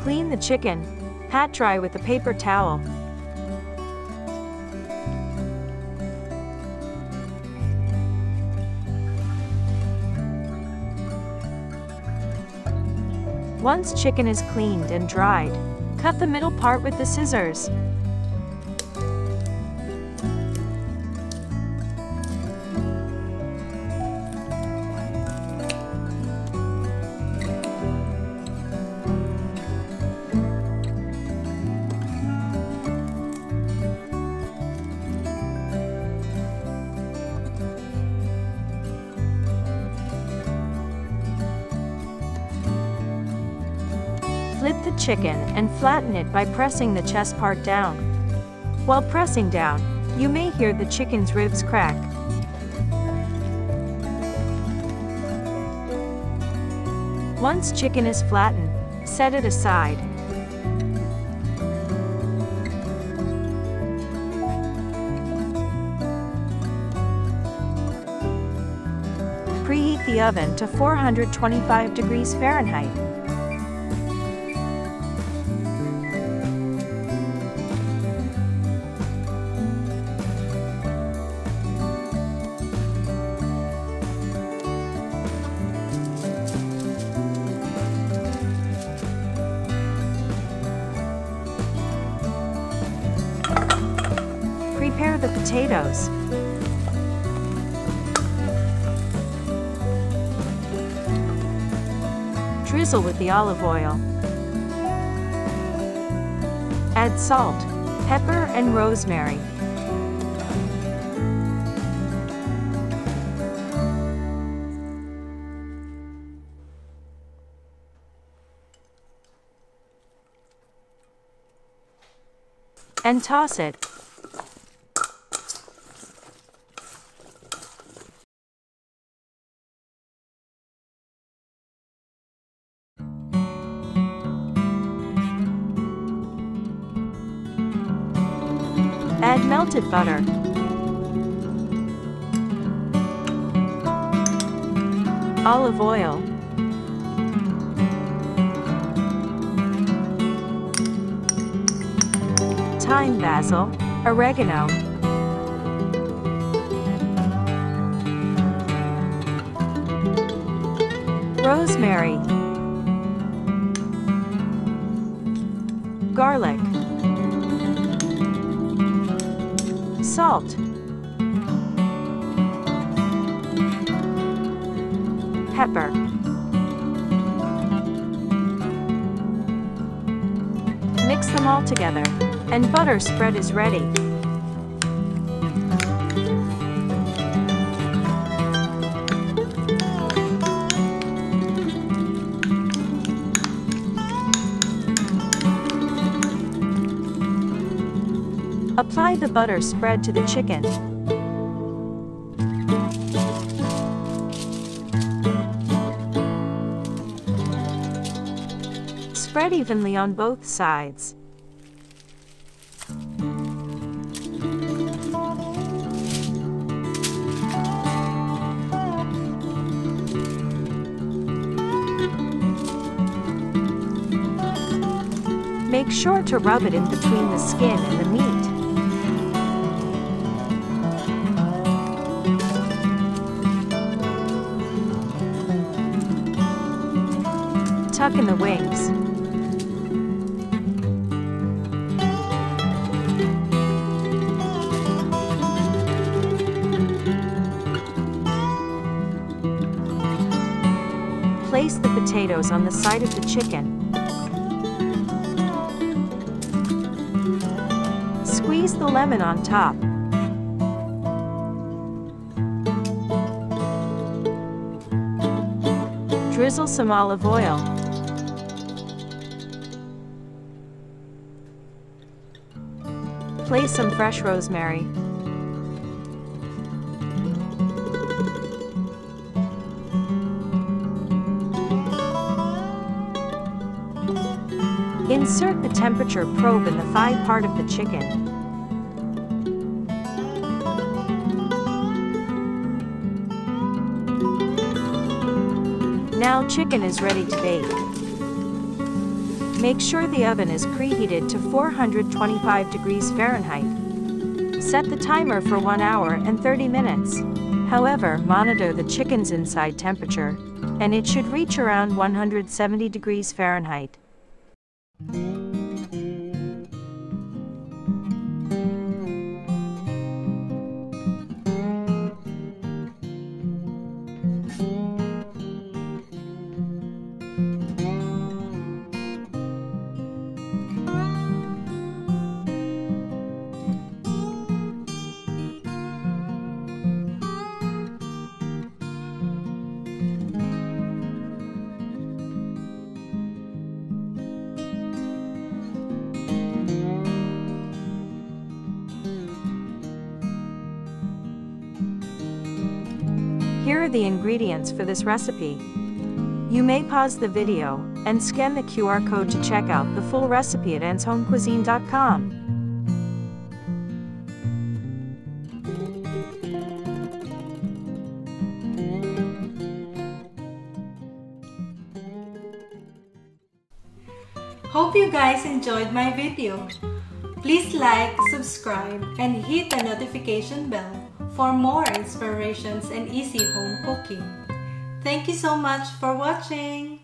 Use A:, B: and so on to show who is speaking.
A: Clean the chicken. Pat dry with a paper towel. Once chicken is cleaned and dried, cut the middle part with the scissors. Flip the chicken and flatten it by pressing the chest part down. While pressing down, you may hear the chicken's ribs crack. Once chicken is flattened, set it aside. Preheat the oven to 425 degrees Fahrenheit. Prepare the potatoes. Drizzle with the olive oil. Add salt, pepper, and rosemary. And toss it. Add melted butter. Olive oil. Thyme, basil, oregano. Rosemary. Garlic. Salt. Pepper. Mix them all together, and butter spread is ready. Apply the butter spread to the chicken. Spread evenly on both sides. Make sure to rub it in between the skin and the meat. Tuck in the wings. Place the potatoes on the side of the chicken. Squeeze the lemon on top. Drizzle some olive oil. Place some fresh rosemary. Insert the temperature probe in the thigh part of the chicken. Now chicken is ready to bake. Make sure the oven is preheated to 425 degrees Fahrenheit. Set the timer for 1 hour and 30 minutes. However, monitor the chicken's inside temperature, and it should reach around 170 degrees Fahrenheit. Here are the ingredients for this recipe. You may pause the video and scan the QR code to check out the full recipe at annshomecuisine.com.
B: Hope you guys enjoyed my video. Please like, subscribe, and hit the notification bell for more inspirations and easy home cooking. Thank you so much for watching.